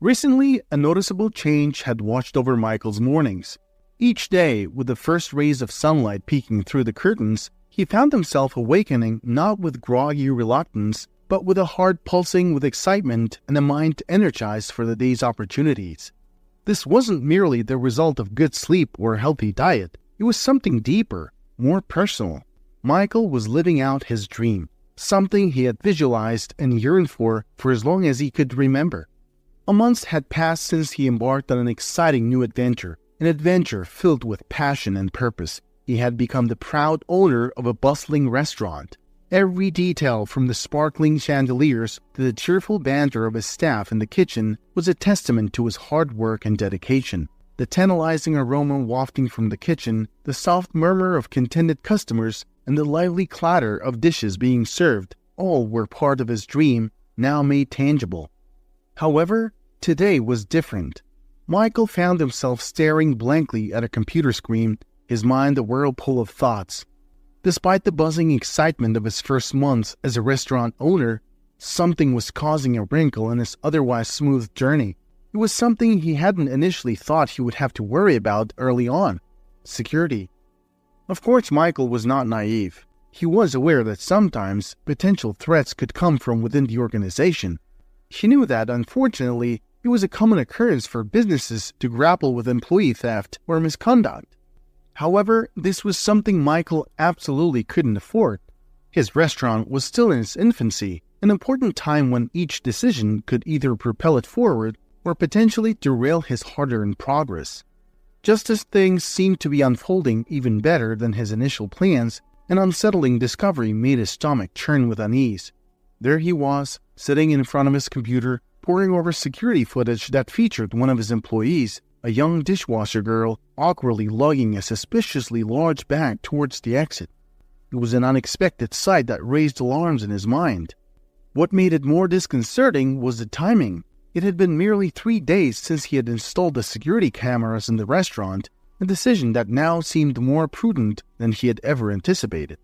Recently, a noticeable change had watched over Michael's mornings. Each day, with the first rays of sunlight peeking through the curtains, he found himself awakening not with groggy reluctance, but with a heart pulsing with excitement and a mind energized for the day's opportunities. This wasn't merely the result of good sleep or a healthy diet. It was something deeper, more personal. Michael was living out his dream, something he had visualized and yearned for as long as he could remember. A month had passed since he embarked on an exciting new adventure, an adventure filled with passion and purpose. He had become the proud owner of a bustling restaurant. Every detail, from the sparkling chandeliers to the cheerful banter of his staff in the kitchen, was a testament to his hard work and dedication. The tantalizing aroma wafting from the kitchen, the soft murmur of contented customers, and the lively clatter of dishes being served, all were part of his dream, now made tangible. However, today was different. Michael found himself staring blankly at a computer screen, his mind a whirlpool of thoughts. Despite the buzzing excitement of his first months as a restaurant owner, something was causing a wrinkle in his otherwise smooth journey. It was something he hadn't initially thought he would have to worry about early on: security. Of course, Michael was not naive. He was aware that sometimes potential threats could come from within the organization. He knew that, unfortunately, it was a common occurrence for businesses to grapple with employee theft or misconduct. However, this was something Michael absolutely couldn't afford. His restaurant was still in its infancy, an important time when each decision could either propel it forward or potentially derail his hard-earned progress. Just as things seemed to be unfolding even better than his initial plans, an unsettling discovery made his stomach churn with unease. There he was, sitting in front of his computer, poring over security footage that featured one of his employees, a young dishwasher girl, awkwardly lugging a suspiciously large bag towards the exit. It was an unexpected sight that raised alarms in his mind. What made it more disconcerting was the timing. It had been merely 3 days since he had installed the security cameras in the restaurant, a decision that now seemed more prudent than he had ever anticipated.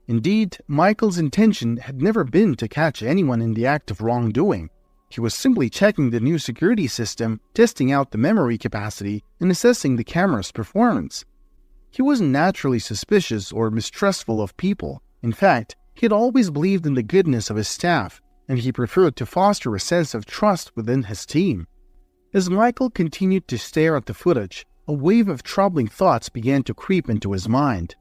Indeed, Michael's intention had never been to catch anyone in the act of wrongdoing. He was simply checking the new security system, testing out the memory capacity, and assessing the camera's performance. He wasn't naturally suspicious or mistrustful of people. In fact, he had always believed in the goodness of his staff, and he preferred to foster a sense of trust within his team. As Michael continued to stare at the footage, a wave of troubling thoughts began to creep into his mind.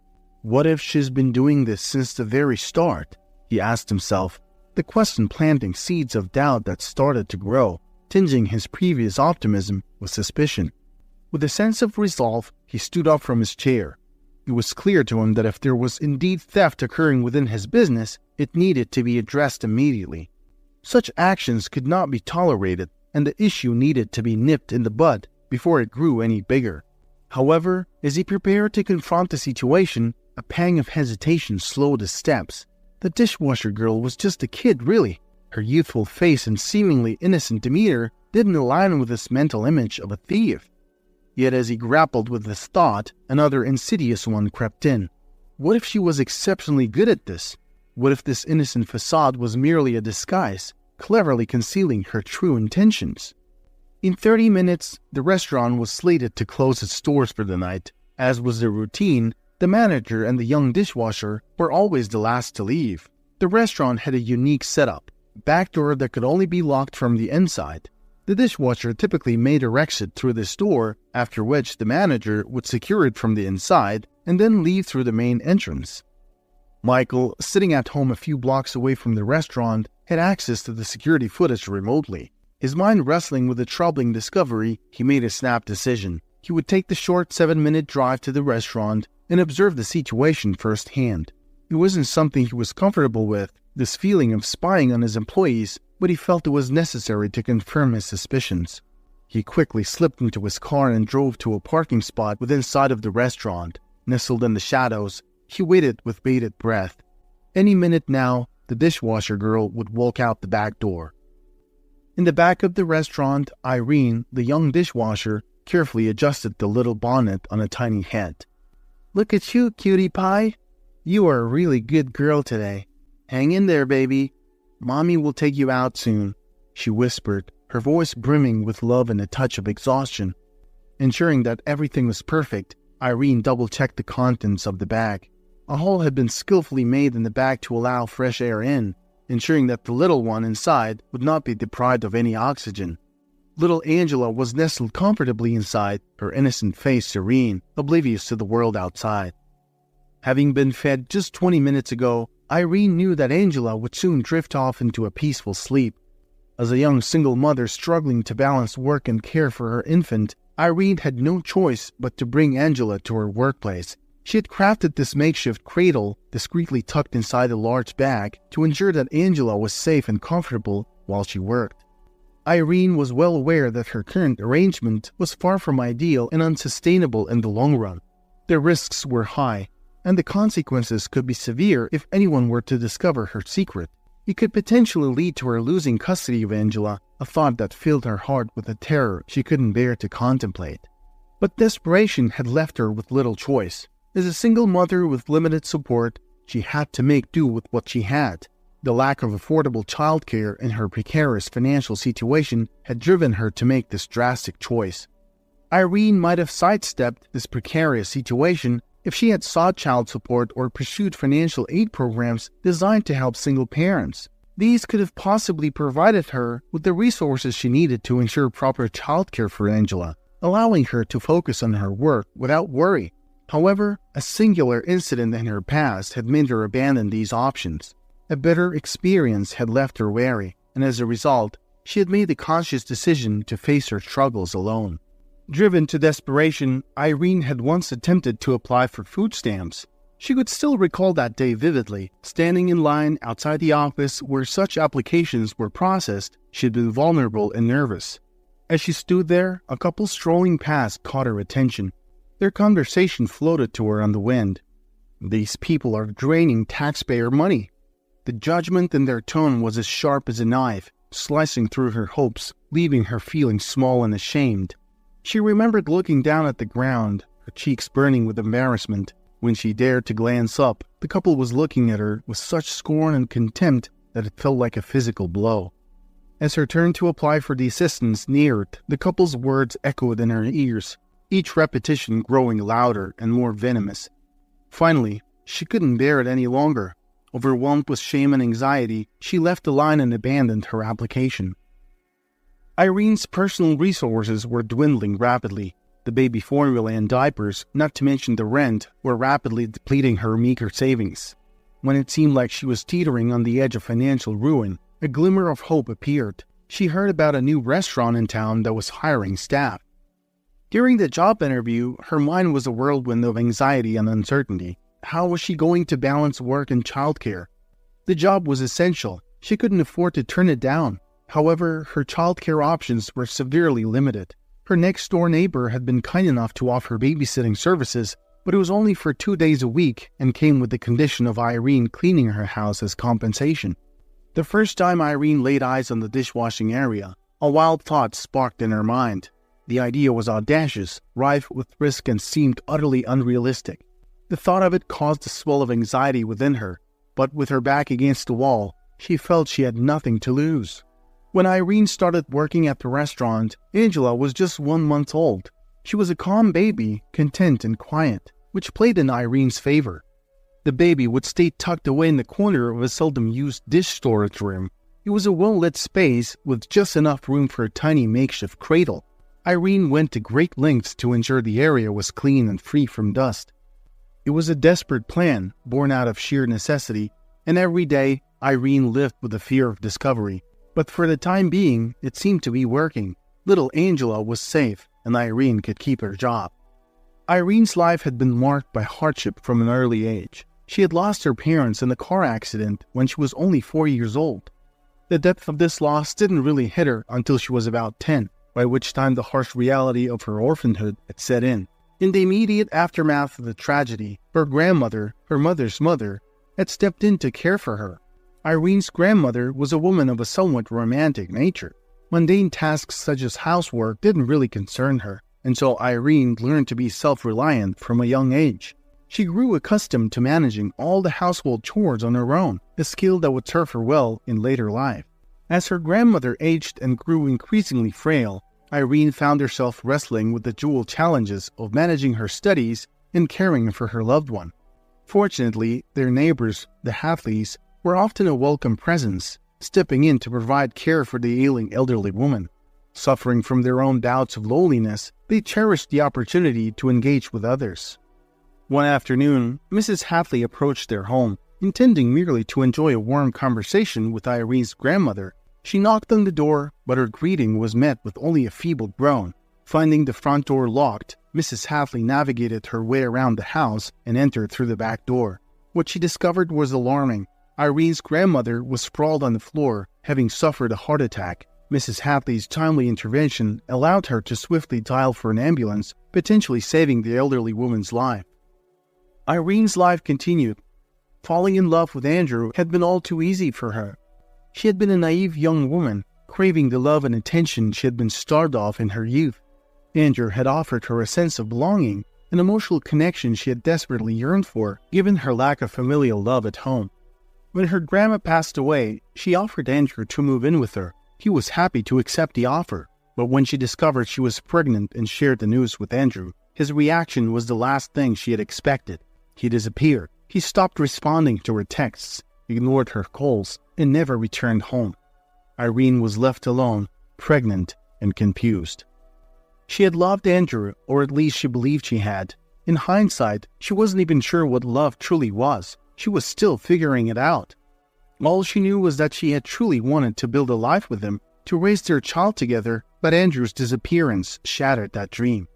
What if she's been doing this since the very start? He asked himself, the question planting seeds of doubt that started to grow, tinging his previous optimism with suspicion. With a sense of resolve, he stood up from his chair. It was clear to him that if there was indeed theft occurring within his business, it needed to be addressed immediately. Such actions could not be tolerated, and the issue needed to be nipped in the bud before it grew any bigger. However, as he prepared to confront the situation, a pang of hesitation slowed his steps. The dishwasher girl was just a kid, really. Her youthful face and seemingly innocent demeanor didn't align with his mental image of a thief. Yet as he grappled with this thought, another insidious one crept in. What if she was exceptionally good at this? What if this innocent facade was merely a disguise, cleverly concealing her true intentions? In 30 minutes, the restaurant was slated to close its doors for the night. As was their routine, the manager and the young dishwasher were always the last to leave. The restaurant had a unique setup, a back door that could only be locked from the inside. The dishwasher typically made her exit through this door, after which the manager would secure it from the inside and then leave through the main entrance. Michael, sitting at home a few blocks away from the restaurant, had access to the security footage remotely. His mind wrestling with the troubling discovery, he made a snap decision. He would take the short 7-minute drive to the restaurant and observe the situation firsthand. It wasn't something he was comfortable with, this feeling of spying on his employees, but he felt it was necessary to confirm his suspicions. He quickly slipped into his car and drove to a parking spot within sight of the restaurant. Nestled in the shadows, he waited with bated breath. Any minute now, the dishwasher girl would walk out the back door. In the back of the restaurant, Irene, the young dishwasher, carefully adjusted the little bonnet on a tiny head. "Look at you, cutie pie. You are a really good girl today. Hang in there, baby. Mommy will take you out soon," she whispered, her voice brimming with love and a touch of exhaustion. Ensuring that everything was perfect, Irene double-checked the contents of the bag. A hole had been skillfully made in the bag to allow fresh air in, ensuring that the little one inside would not be deprived of any oxygen. Little Angela was nestled comfortably inside, her innocent face serene, oblivious to the world outside. Having been fed just 20 minutes ago, Irene knew that Angela would soon drift off into a peaceful sleep. As a young single mother struggling to balance work and care for her infant, Irene had no choice but to bring Angela to her workplace. She had crafted this makeshift cradle, discreetly tucked inside a large bag, to ensure that Angela was safe and comfortable while she worked. Irene was well aware that her current arrangement was far from ideal and unsustainable in the long run. The risks were high, and the consequences could be severe if anyone were to discover her secret. It could potentially lead to her losing custody of Angela, a thought that filled her heart with a terror she couldn't bear to contemplate. But desperation had left her with little choice. As a single mother with limited support, she had to make do with what she had. The lack of affordable childcare and her precarious financial situation had driven her to make this drastic choice. Irene might have sidestepped this precarious situation if she had sought child support or pursued financial aid programs designed to help single parents. These could have possibly provided her with the resources she needed to ensure proper childcare for Angela, allowing her to focus on her work without worry. However, a singular incident in her past had made her abandon these options. A bitter experience had left her wary, and as a result, she had made the conscious decision to face her struggles alone. Driven to desperation, Irene had once attempted to apply for food stamps. She could still recall that day vividly. Standing in line outside the office where such applications were processed, she had been vulnerable and nervous. As she stood there, a couple strolling past caught her attention. Their conversation floated to her on the wind. "These people are draining taxpayer money." The judgment in their tone was as sharp as a knife, slicing through her hopes, leaving her feeling small and ashamed. She remembered looking down at the ground, her cheeks burning with embarrassment. When she dared to glance up, the couple was looking at her with such scorn and contempt that it felt like a physical blow. As her turn to apply for the assistance neared, the couple's words echoed in her ears, each repetition growing louder and more venomous. Finally, she couldn't bear it any longer. Overwhelmed with shame and anxiety, she left the line and abandoned her application. Irene's personal resources were dwindling rapidly. The baby formula and diapers, not to mention the rent, were rapidly depleting her meager savings. When it seemed like she was teetering on the edge of financial ruin, a glimmer of hope appeared. She heard about a new restaurant in town that was hiring staff. During the job interview, her mind was a whirlwind of anxiety and uncertainty. How was she going to balance work and childcare? The job was essential. She couldn't afford to turn it down. However, her childcare options were severely limited. Her next-door neighbor had been kind enough to offer babysitting services, but it was only for 2 days a week and came with the condition of Irene cleaning her house as compensation. The first time Irene laid eyes on the dishwashing area, a wild thought sparked in her mind. The idea was audacious, rife with risk, and seemed utterly unrealistic. The thought of it caused a swell of anxiety within her, but with her back against the wall, she felt she had nothing to lose. When Irene started working at the restaurant, Angela was just 1 month old. She was a calm baby, content and quiet, which played in Irene's favor. The baby would stay tucked away in the corner of a seldom-used dish storage room. It was a well-lit space with just enough room for a tiny makeshift cradle. Irene went to great lengths to ensure the area was clean and free from dust. It was a desperate plan, born out of sheer necessity, and every day Irene lived with the fear of discovery. But for the time being, it seemed to be working. Little Angela was safe, and Irene could keep her job. Irene's life had been marked by hardship from an early age. She had lost her parents in a car accident when she was only 4 years old. The depth of this loss didn't really hit her until she was about 10, by which time the harsh reality of her orphanhood had set in. In the immediate aftermath of the tragedy, her grandmother, her mother's mother, had stepped in to care for her. Irene's grandmother was a woman of a somewhat romantic nature. Mundane tasks such as housework didn't really concern her, and so Irene learned to be self-reliant from a young age. She grew accustomed to managing all the household chores on her own, a skill that would serve her well in later life. As her grandmother aged and grew increasingly frail, Irene found herself wrestling with the dual challenges of managing her studies and caring for her loved one. Fortunately, their neighbors, the Hathleys, were often a welcome presence, stepping in to provide care for the ailing elderly woman. Suffering from their own bouts of loneliness, they cherished the opportunity to engage with others. One afternoon, Mrs. Hatley approached their home, intending merely to enjoy a warm conversation with Irene's grandmother. She knocked on the door, but her greeting was met with only a feeble groan. Finding the front door locked, Mrs. Hatley navigated her way around the house and entered through the back door. What she discovered was alarming. Irene's grandmother was sprawled on the floor, having suffered a heart attack. Mrs. Hatley's timely intervention allowed her to swiftly dial for an ambulance, potentially saving the elderly woman's life. Irene's life continued. Falling in love with Andrew had been all too easy for her. She had been a naive young woman, craving the love and attention she had been starved of in her youth. Andrew had offered her a sense of belonging, an emotional connection she had desperately yearned for, given her lack of familial love at home. When her grandma passed away, she offered Andrew to move in with her. He was happy to accept the offer, but when she discovered she was pregnant and shared the news with Andrew, his reaction was the last thing she had expected. He disappeared. He stopped responding to her texts, ignored her calls, and never returned home. Irene was left alone, pregnant, and confused. She had loved Andrew, or at least she believed she had. In hindsight, she wasn't even sure what love truly was. She was still figuring it out. All she knew was that she had truly wanted to build a life with him, to raise their child together, but Andrew's disappearance shattered that dream.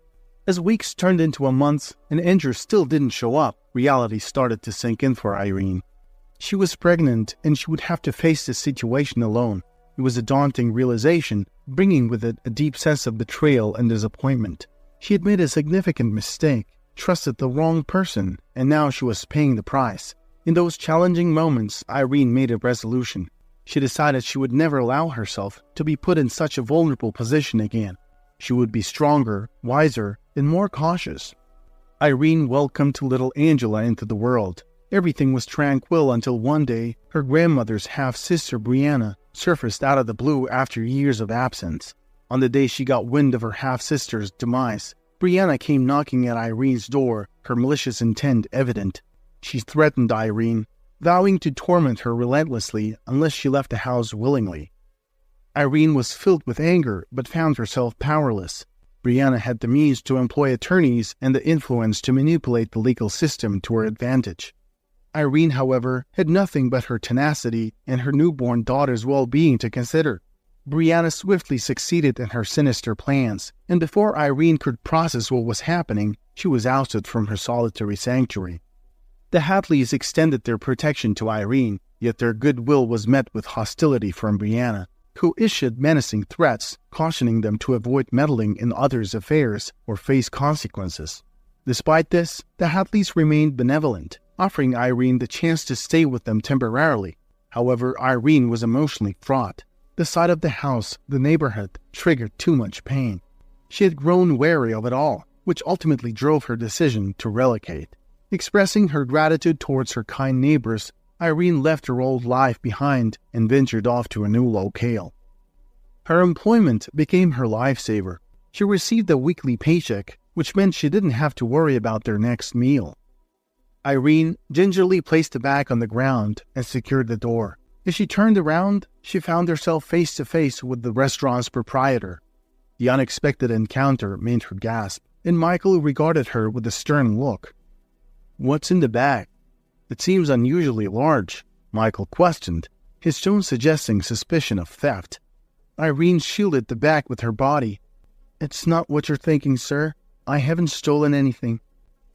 As weeks turned into a month and Andrew still didn't show up, reality started to sink in for Irene. She was pregnant and she would have to face this situation alone. It was a daunting realization, bringing with it a deep sense of betrayal and disappointment. She had made a significant mistake, trusted the wrong person, and now she was paying the price. In those challenging moments, Irene made a resolution. She decided she would never allow herself to be put in such a vulnerable position again. She would be stronger, wiser, and more cautious. Irene welcomed little Angela into the world. Everything was tranquil until one day, her grandmother's half-sister Brianna surfaced out of the blue after years of absence. On the day she got wind of her half-sister's demise, Brianna came knocking at Irene's door, her malicious intent evident. She threatened Irene, vowing to torment her relentlessly unless she left the house willingly. Irene was filled with anger but found herself powerless. Brianna had the means to employ attorneys and the influence to manipulate the legal system to her advantage. Irene, however, had nothing but her tenacity and her newborn daughter's well-being to consider. Brianna swiftly succeeded in her sinister plans, and before Irene could process what was happening, she was ousted from her solitary sanctuary. The Hatleys extended their protection to Irene, yet their goodwill was met with hostility from Brianna, who issued menacing threats, cautioning them to avoid meddling in others' affairs or face consequences. Despite this, the Hatleys remained benevolent, offering Irene the chance to stay with them temporarily. However, Irene was emotionally fraught. The sight of the house, the neighborhood, triggered too much pain. She had grown wary of it all, which ultimately drove her decision to relocate. Expressing her gratitude towards her kind neighbors, Irene left her old life behind and ventured off to a new locale. Her employment became her lifesaver. She received a weekly paycheck, which meant she didn't have to worry about their next meal. Irene gingerly placed the bag on the ground and secured the door. As she turned around, she found herself face to face with the restaurant's proprietor. The unexpected encounter made her gasp, and Michael regarded her with a stern look. "What's in the bag? It seems unusually large," Michael questioned, his tone suggesting suspicion of theft. Irene shielded the bag with her body. "It's not what you're thinking, sir. I haven't stolen anything."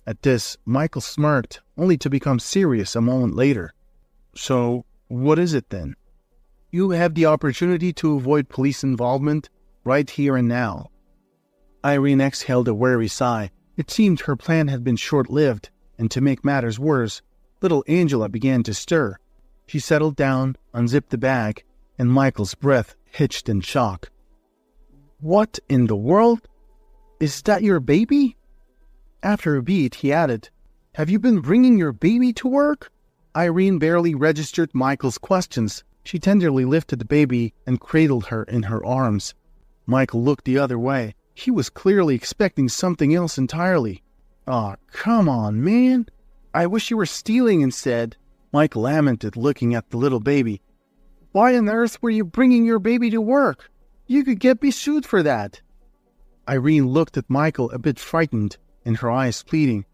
At this, Michael smirked, only to become serious a moment later. "So, what is it then?" "You have the opportunity to avoid police involvement right here and now." Irene exhaled a weary sigh. It seemed her plan had been short-lived, and to make matters worse, little Angela began to stir. She settled down, unzipped the bag, and Michael's breath hitched in shock. "What in the world? Is that your baby?" After a beat, he added, "Have you been bringing your baby to work?" Irene barely registered Michael's questions. She tenderly lifted the baby and cradled her in her arms. Michael looked the other way. He was clearly expecting something else entirely. "Aw, come on, man. I wish you were stealing instead," Michael lamented, looking at the little baby. "Why on earth were you bringing your baby to work? You could get me sued for that." Irene looked at Michael a bit frightened, and her eyes pleading.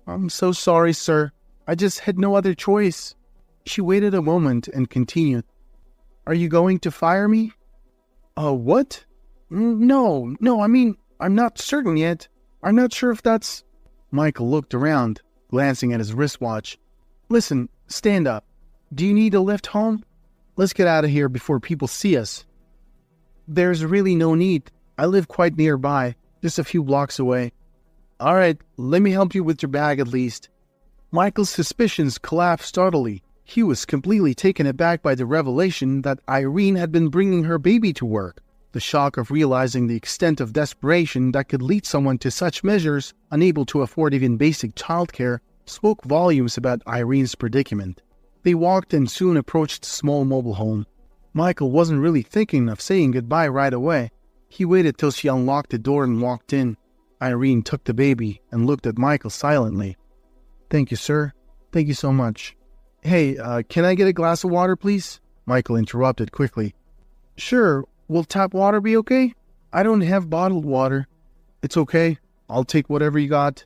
"I'm so sorry, sir. I just had no other choice." She waited a moment and continued. "Are you going to fire me?" What? No, I mean, I'm not certain yet. I'm not sure if that's..." Michael looked around, glancing at his wristwatch. "Listen, stand up. Do you need a lift home? Let's get out of here before people see us." "There's really no need. I live quite nearby, just a few blocks away." "All right, let me help you with your bag at least." Michael's suspicions collapsed utterly. He was completely taken aback by the revelation that Irene had been bringing her baby to work. The shock of realizing the extent of desperation that could lead someone to such measures, unable to afford even basic childcare, spoke volumes about Irene's predicament. They walked and soon approached the small mobile home. Michael wasn't really thinking of saying goodbye right away. He waited till she unlocked the door and walked in. Irene took the baby and looked at Michael silently. "Thank you, sir. Thank you so much." "Hey, can I get a glass of water, please?" Michael interrupted quickly. "Sure. Will tap water be okay? I don't have bottled water." "It's okay. I'll take whatever you got."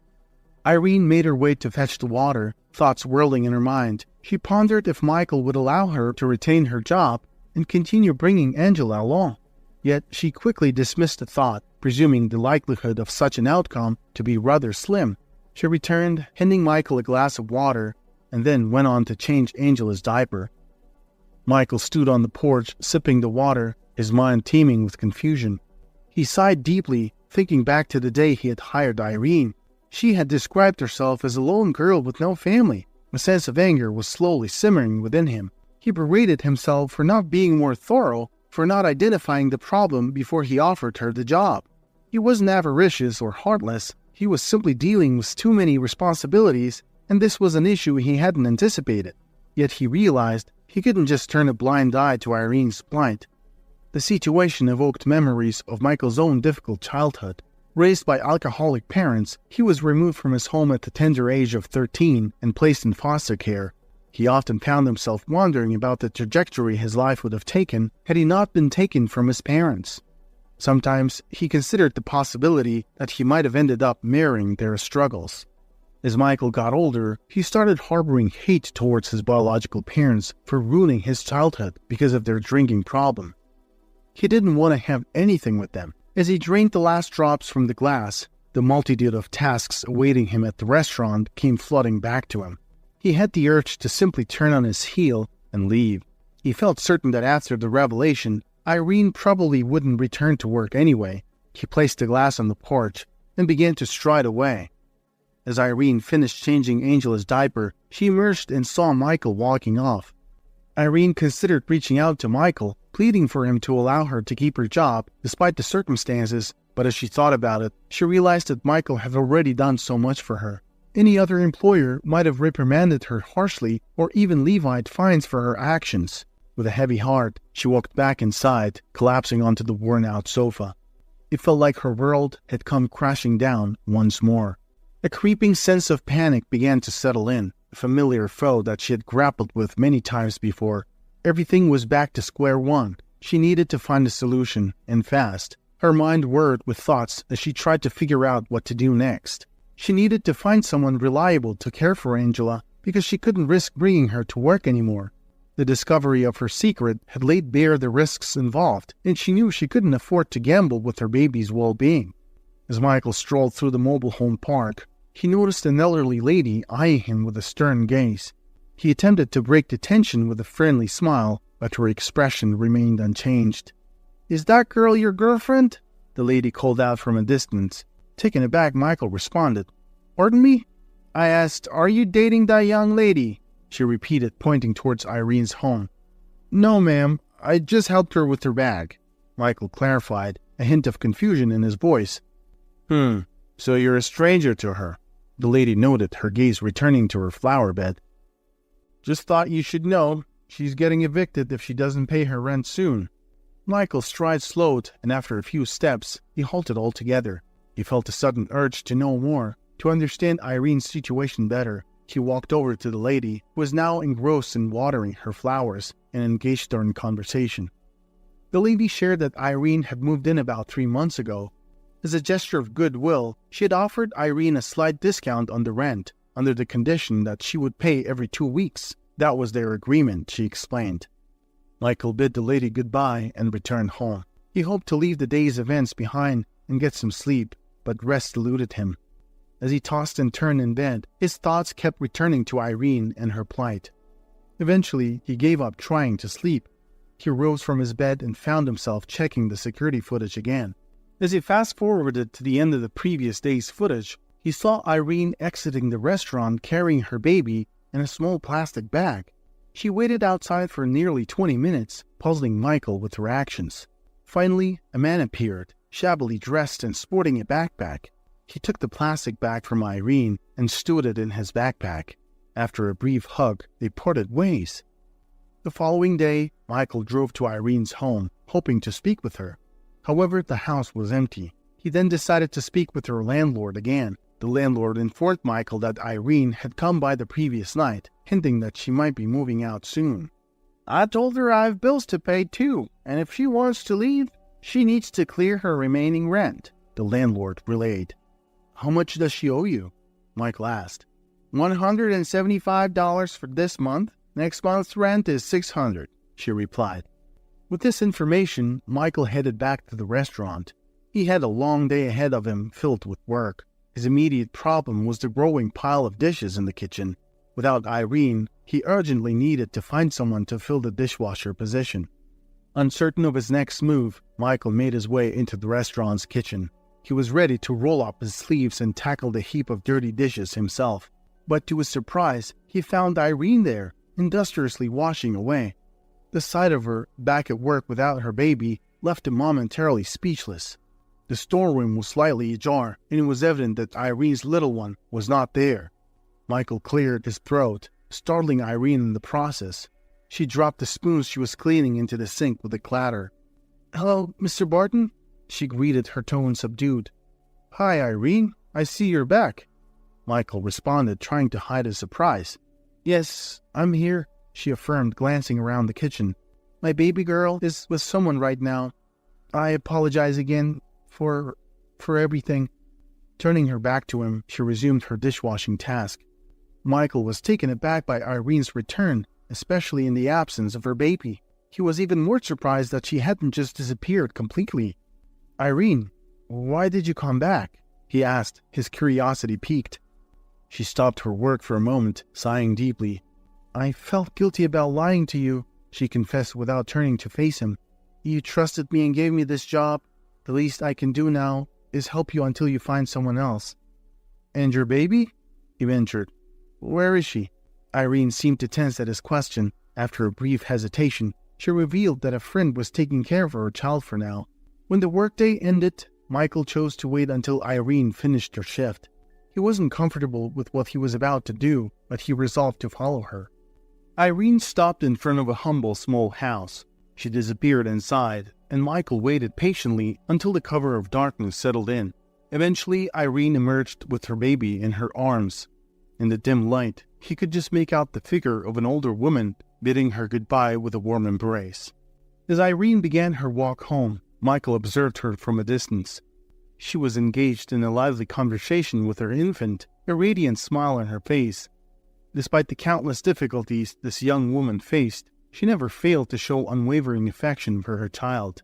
Irene made her way to fetch the water, thoughts whirling in her mind. She pondered if Michael would allow her to retain her job and continue bringing Angela along. Yet she quickly dismissed the thought, presuming the likelihood of such an outcome to be rather slim. She returned, handing Michael a glass of water, and then went on to change Angela's diaper. Michael stood on the porch, sipping the water, his mind teeming with confusion. He sighed deeply, thinking back to the day he had hired Irene. She had described herself as a lone girl with no family. A sense of anger was slowly simmering within him. He berated himself for not being more thorough, for not identifying the problem before he offered her the job. He wasn't avaricious or heartless. He was simply dealing with too many responsibilities, and this was an issue he hadn't anticipated. Yet he realized he couldn't just turn a blind eye to Irene's plight. The situation evoked memories of Michael's own difficult childhood. Raised by alcoholic parents, he was removed from his home at the tender age of 13 and placed in foster care. He often found himself wondering about the trajectory his life would have taken had he not been taken from his parents. Sometimes he considered the possibility that he might have ended up mirroring their struggles. As Michael got older, he started harboring hate towards his biological parents for ruining his childhood because of their drinking problem. He didn't want to have anything with them. As he drained the last drops from the glass, the multitude of tasks awaiting him at the restaurant came flooding back to him. He had the urge to simply turn on his heel and leave. He felt certain that after the revelation, Irene probably wouldn't return to work anyway. He placed the glass on the porch and began to stride away. As Irene finished changing Angela's diaper, she emerged and saw Michael walking off. Irene considered reaching out to Michael, pleading for him to allow her to keep her job despite the circumstances, but as she thought about it, she realized that Michael had already done so much for her. Any other employer might have reprimanded her harshly or even levied fines for her actions. With a heavy heart, she walked back inside, collapsing onto the worn-out sofa. It felt like her world had come crashing down once more. A creeping sense of panic began to settle in, a familiar foe that she had grappled with many times before. Everything was back to square one. She needed to find a solution, and fast. Her mind whirred with thoughts as she tried to figure out what to do next. She needed to find someone reliable to care for Angela because she couldn't risk bringing her to work anymore. The discovery of her secret had laid bare the risks involved, and she knew she couldn't afford to gamble with her baby's well-being. As Michael strolled through the mobile home park, he noticed an elderly lady eyeing him with a stern gaze. He attempted to break the tension with a friendly smile, but her expression remained unchanged. "Is that girl your girlfriend?" the lady called out from a distance. Taken aback, Michael responded, "Pardon me?" "I asked, are you dating that young lady?" she repeated, pointing towards Irene's home. "No, ma'am. I just helped her with her bag," Michael clarified, a hint of confusion in his voice. So you're a stranger to her," the lady noted, her gaze returning to her flower bed. "Just thought you should know. She's getting evicted if she doesn't pay her rent soon." Michael's stride slowed, and after a few steps, he halted altogether. He felt a sudden urge to know more, to understand Irene's situation better. He walked over to the lady, who was now engrossed in watering her flowers, and engaged her in conversation. The lady shared that Irene had moved in about 3 months ago. As a gesture of goodwill, she had offered Irene a slight discount on the rent, under the condition that she would pay every 2 weeks. That was their agreement, she explained. Michael bid the lady goodbye and returned home. He hoped to leave the day's events behind and get some sleep, but rest eluded him. As he tossed and turned in bed, his thoughts kept returning to Irene and her plight. Eventually, he gave up trying to sleep. He rose from his bed and found himself checking the security footage again. As he fast-forwarded to the end of the previous day's footage, he saw Irene exiting the restaurant carrying her baby in a small plastic bag. She waited outside for nearly 20 minutes, puzzling Michael with her actions. Finally, a man appeared, shabbily dressed and sporting a backpack. He took the plastic bag from Irene and stowed it in his backpack. After a brief hug, they parted ways. The following day, Michael drove to Irene's home, hoping to speak with her. However, the house was empty. He then decided to speak with her landlord again. The landlord informed Michael that Irene had come by the previous night, hinting that she might be moving out soon. "I told her I have bills to pay too, and if she wants to leave, she needs to clear her remaining rent," the landlord relayed. "How much does she owe you?" Michael asked. $175 for this month. Next month's rent is $600, she replied. With this information, Michael headed back to the restaurant. He had a long day ahead of him filled with work. His immediate problem was the growing pile of dishes in the kitchen. Without Irene, he urgently needed to find someone to fill the dishwasher position. Uncertain of his next move, Michael made his way into the restaurant's kitchen. He was ready to roll up his sleeves and tackle the heap of dirty dishes himself. But to his surprise, he found Irene there, industriously washing away. The sight of her, back at work without her baby, left him momentarily speechless. The storeroom was slightly ajar, and it was evident that Irene's little one was not there. Michael cleared his throat, startling Irene in the process. She dropped the spoons she was cleaning into the sink with a clatter. "Hello, Mr. Barton?" she greeted, her tone subdued. "Hi, Irene. I see you're back," Michael responded, trying to hide his surprise. "Yes, I'm here," she affirmed, glancing around the kitchen. "My baby girl is with someone right now. I apologize again for everything." Turning her back to him, she resumed her dishwashing task. Michael was taken aback by Irene's return, especially in the absence of her baby. He was even more surprised that she hadn't just disappeared completely. "Irene, why did you come back?" he asked, his curiosity piqued. She stopped her work for a moment, sighing deeply. "I felt guilty about lying to you," she confessed without turning to face him. "You trusted me and gave me this job. The least I can do now is help you until you find someone else." "And your baby?" he ventured. "Where is she?" Irene seemed to tense at his question. After a brief hesitation, she revealed that a friend was taking care of her child for now. When the workday ended, Michael chose to wait until Irene finished her shift. He wasn't comfortable with what he was about to do, but he resolved to follow her. Irene stopped in front of a humble small house. She disappeared inside, and Michael waited patiently until the cover of darkness settled in. Eventually, Irene emerged with her baby in her arms. In the dim light, he could just make out the figure of an older woman bidding her goodbye with a warm embrace. As Irene began her walk home, Michael observed her from a distance. She was engaged in a lively conversation with her infant, a radiant smile on her face. Despite the countless difficulties this young woman faced, she never failed to show unwavering affection for her child.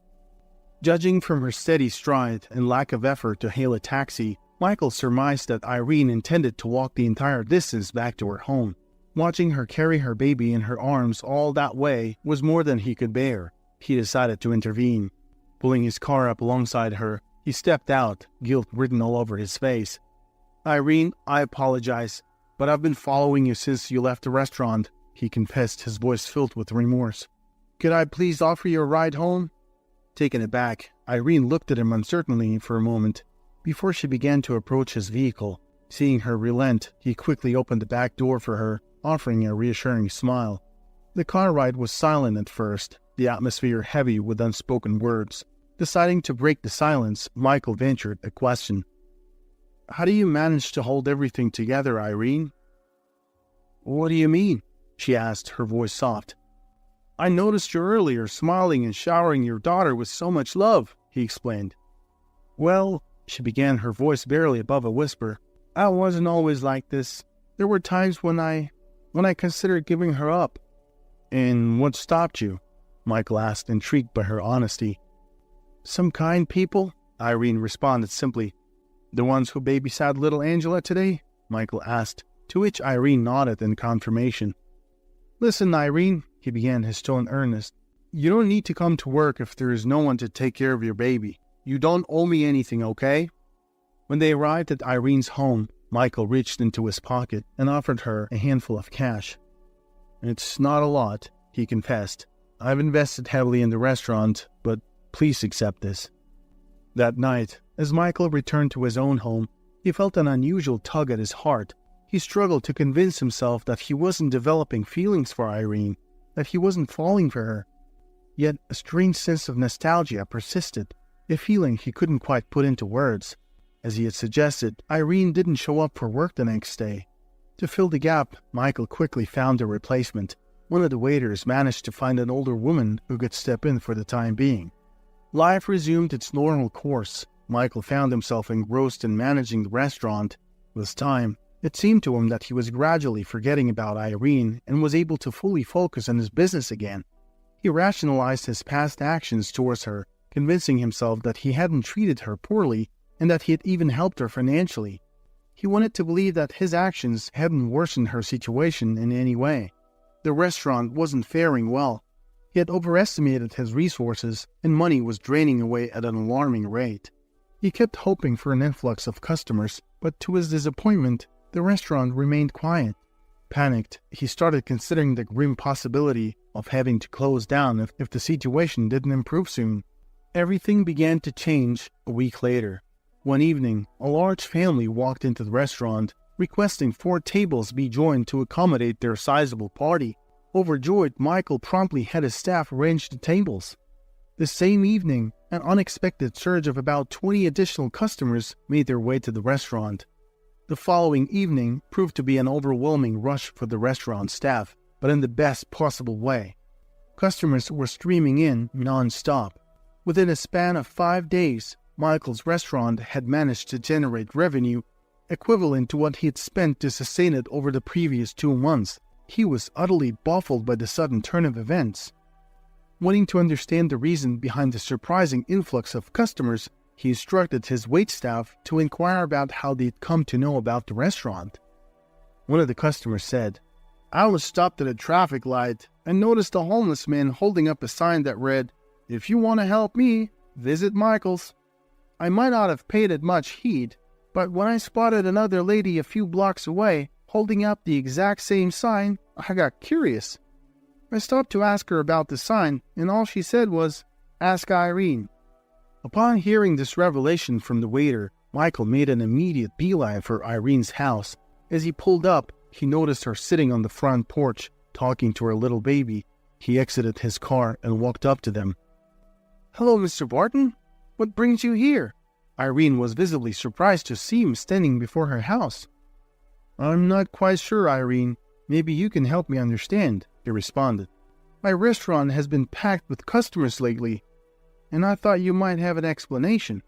Judging from her steady stride and lack of effort to hail a taxi, Michael surmised that Irene intended to walk the entire distance back to her home. Watching her carry her baby in her arms all that way was more than he could bear. He decided to intervene. Pulling his car up alongside her, he stepped out, guilt written all over his face. "Irene, I apologize, but I've been following you since you left the restaurant," he confessed, his voice filled with remorse. "Could I please offer you a ride home?" Taken aback, Irene looked at him uncertainly for a moment before she began to approach his vehicle. Seeing her relent, he quickly opened the back door for her, offering a reassuring smile. The car ride was silent at first, the atmosphere heavy with unspoken words. Deciding to break the silence, Michael ventured a question. "How do you manage to hold everything together, Irene?" "What do you mean?" she asked, her voice soft. "I noticed you earlier smiling and showering your daughter with so much love," he explained. "Well," she began, her voice barely above a whisper, "I wasn't always like this. There were times when I considered giving her up." "And what stopped you?" Michael asked, intrigued by her honesty. "Some kind people," Irene responded simply. "The ones who babysat little Angela today?" Michael asked, to which Irene nodded in confirmation. "Listen, Irene," he began, his tone earnest. "You don't need to come to work if there is no one to take care of your baby. You don't owe me anything, okay?" When they arrived at Irene's home, Michael reached into his pocket and offered her a handful of cash. "It's not a lot," he confessed. "I've invested heavily in the restaurant, but please accept this." That night, as Michael returned to his own home, he felt an unusual tug at his heart. He struggled to convince himself that he wasn't developing feelings for Irene, that he wasn't falling for her. Yet a strange sense of nostalgia persisted, a feeling he couldn't quite put into words. As he had suggested, Irene didn't show up for work the next day. To fill the gap, Michael quickly found a replacement. One of the waiters managed to find an older woman who could step in for the time being. Life resumed its normal course. Michael found himself engrossed in managing the restaurant. With time, it seemed to him that he was gradually forgetting about Irene and was able to fully focus on his business again. He rationalized his past actions towards her, convincing himself that he hadn't treated her poorly and that he had even helped her financially. He wanted to believe that his actions hadn't worsened her situation in any way. The restaurant wasn't faring well. He had overestimated his resources, and money was draining away at an alarming rate. He kept hoping for an influx of customers, but to his disappointment, the restaurant remained quiet. Panicked, he started considering the grim possibility of having to close down if the situation didn't improve soon. Everything began to change a week later. One evening, a large family walked into the restaurant, requesting 4 tables be joined to accommodate their sizable party. Overjoyed, Michael promptly had his staff arrange the tables. The same evening, an unexpected surge of about 20 additional customers made their way to the restaurant. The following evening proved to be an overwhelming rush for the restaurant staff, but in the best possible way. Customers were streaming in non-stop. Within a span of 5 days, Michael's restaurant had managed to generate revenue equivalent to what he had spent to sustain it over the previous 2 months. He was utterly baffled by the sudden turn of events. Wanting to understand the reason behind the surprising influx of customers, he instructed his waitstaff to inquire about how they'd come to know about the restaurant. One of the customers said, "I was stopped at a traffic light and noticed a homeless man holding up a sign that read, 'If you want to help me, visit Michael's.' I might not have paid it much heed, but when I spotted another lady a few blocks away holding up the exact same sign, I got curious. I stopped to ask her about the sign, and all she said was, 'Ask Irene.'" Upon hearing this revelation from the waiter, Michael made an immediate beeline for Irene's house. As he pulled up, he noticed her sitting on the front porch, talking to her little baby. He exited his car and walked up to them. "Hello, Mr. Barton. What brings you here?" Irene was visibly surprised to see him standing before her house. "I'm not quite sure, Irene. Maybe you can help me understand," he responded. "My restaurant has been packed with customers lately, and I thought you might have an explanation."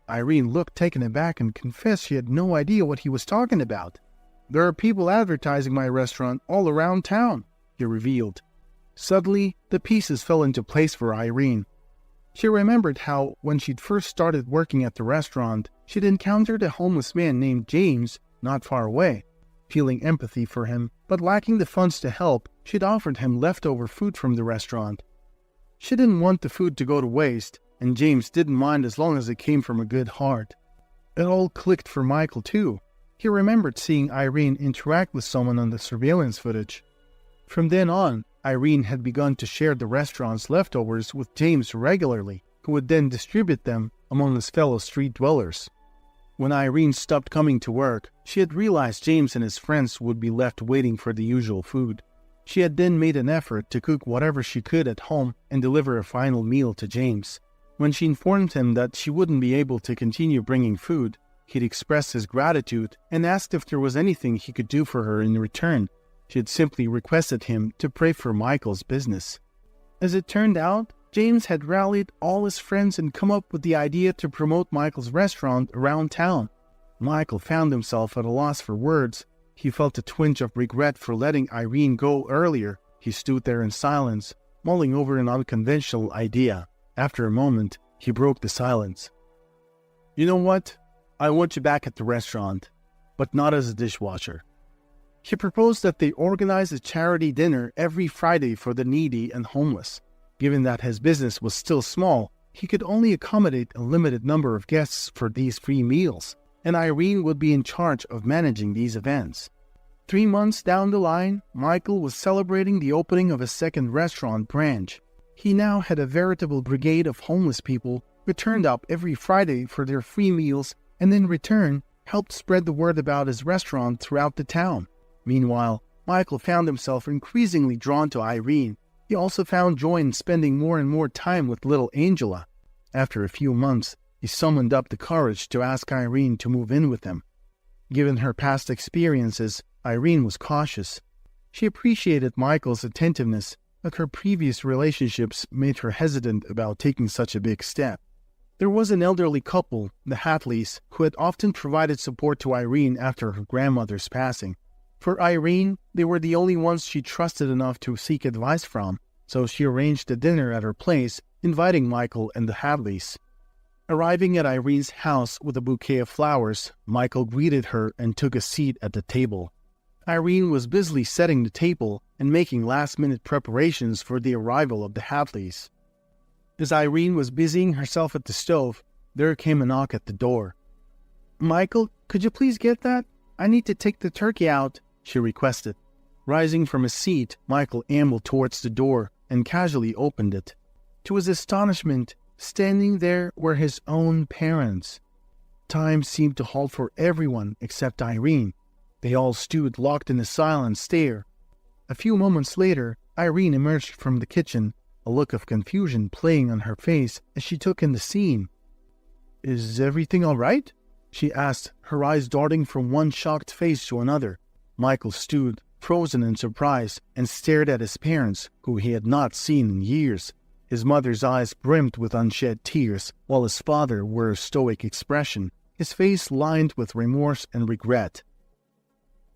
Irene looked taken aback and confessed she had no idea what he was talking about. "There are people advertising my restaurant all around town," he revealed. Suddenly, the pieces fell into place for Irene. She remembered how, when she'd first started working at the restaurant, she'd encountered a homeless man named James not far away. Feeling empathy for him, but lacking the funds to help, she'd offered him leftover food from the restaurant. She didn't want the food to go to waste, and James didn't mind as long as it came from a good heart. It all clicked for Michael too. He remembered seeing Irene interact with someone on the surveillance footage. From then on, Irene had begun to share the restaurant's leftovers with James regularly, who would then distribute them among his fellow street dwellers. When Irene stopped coming to work, she had realized James and his friends would be left waiting for the usual food. She had then made an effort to cook whatever she could at home and deliver a final meal to James. When she informed him that she wouldn't be able to continue bringing food, he'd expressed his gratitude and asked if there was anything he could do for her in return. She had simply requested him to pray for Michael's business. As it turned out, James had rallied all his friends and come up with the idea to promote Michael's restaurant around town. Michael found himself at a loss for words. He felt a twinge of regret for letting Irene go earlier. He stood there in silence, mulling over an unconventional idea. After a moment, he broke the silence. "You know what? I want you back at the restaurant, but not as a dishwasher." He proposed that they organize a charity dinner every Friday for the needy and homeless. Given that his business was still small, he could only accommodate a limited number of guests for these free meals, and Irene would be in charge of managing these events. 3 months down the line, Michael was celebrating the opening of a second restaurant branch. He now had a veritable brigade of homeless people who turned up every Friday for their free meals and in return helped spread the word about his restaurant throughout the town. Meanwhile, Michael found himself increasingly drawn to Irene. He also found joy in spending more and more time with little Angela. After a few months, he summoned up the courage to ask Irene to move in with him. Given her past experiences, Irene was cautious. She appreciated Michael's attentiveness, but her previous relationships made her hesitant about taking such a big step. There was an elderly couple, the Hatleys, who had often provided support to Irene after her grandmother's passing. For Irene, they were the only ones she trusted enough to seek advice from, so she arranged a dinner at her place, inviting Michael and the Hadleys. Arriving at Irene's house with a bouquet of flowers, Michael greeted her and took a seat at the table. Irene was busily setting the table and making last-minute preparations for the arrival of the Hadleys. As Irene was busying herself at the stove, there came a knock at the door. "Michael, could you please get that? I need to take the turkey out," she requested. Rising from his seat, Michael ambled towards the door and casually opened it. To his astonishment, standing there were his own parents. Time seemed to halt for everyone except Irene. They all stood locked in a silent stare. A few moments later, Irene emerged from the kitchen, a look of confusion playing on her face as she took in the scene. "Is everything all right?" she asked, her eyes darting from one shocked face to another. Michael stood, frozen in surprise, and stared at his parents, who he had not seen in years. His mother's eyes brimmed with unshed tears, while his father wore a stoic expression, his face lined with remorse and regret.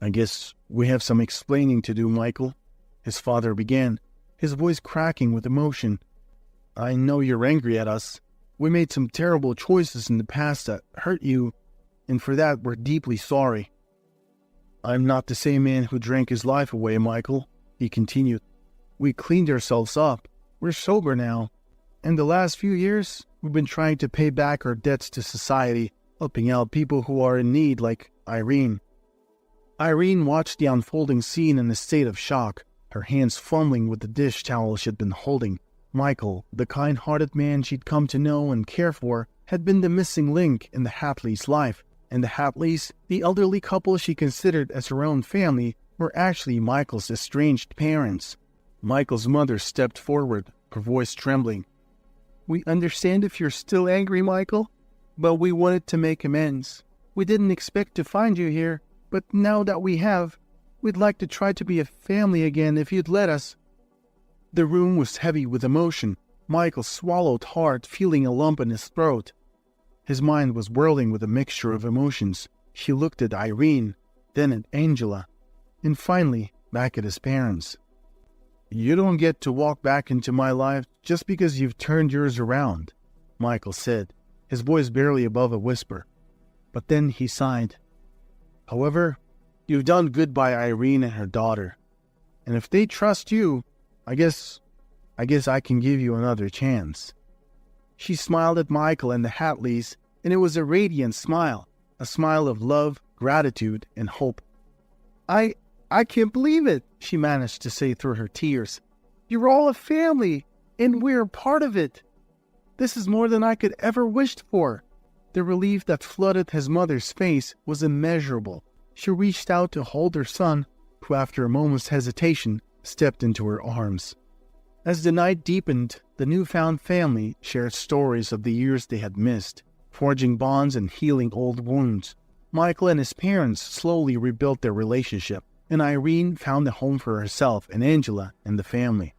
"I guess we have some explaining to do, Michael," his father began, his voice cracking with emotion. "I know you're angry at us. We made some terrible choices in the past that hurt you, and for that we're deeply sorry." "I'm not the same man who drank his life away, Michael," he continued. "We cleaned ourselves up. We're sober now. In the last few years, we've been trying to pay back our debts to society, helping out people who are in need like Irene." Irene watched the unfolding scene in a state of shock, her hands fumbling with the dish towel she'd been holding. Michael, the kind-hearted man she'd come to know and care for, had been the missing link in the Hatleys' life, and the Hatleys, the elderly couple she considered as her own family, were actually Michael's estranged parents. Michael's mother stepped forward, her voice trembling. "We understand if you're still angry, Michael, but we wanted to make amends. We didn't expect to find you here, but now that we have, we'd like to try to be a family again if you'd let us." The room was heavy with emotion. Michael swallowed hard, feeling a lump in his throat. His mind was whirling with a mixture of emotions. He looked at Irene, then at Angela, and finally back at his parents. "You don't get to walk back into my life just because you've turned yours around," Michael said, his voice barely above a whisper. But then he sighed. "However, you've done good by Irene and her daughter. And if they trust you, I guess I can give you another chance." She smiled at Michael and the Hatleys, and it was a radiant smile, a smile of love, gratitude, and hope. I can't believe it," she managed to say through her tears. "You're all a family, and we're part of it. This is more than I could ever wished for." The relief that flooded his mother's face was immeasurable. She reached out to hold her son, who after a moment's hesitation stepped into her arms. As the night deepened, the newfound family shared stories of the years they had missed, forging bonds and healing old wounds. Michael and his parents slowly rebuilt their relationship, and Irene found a home for herself and Angela and the family.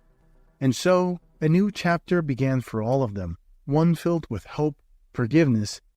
And so, a new chapter began for all of them, one filled with hope, forgiveness,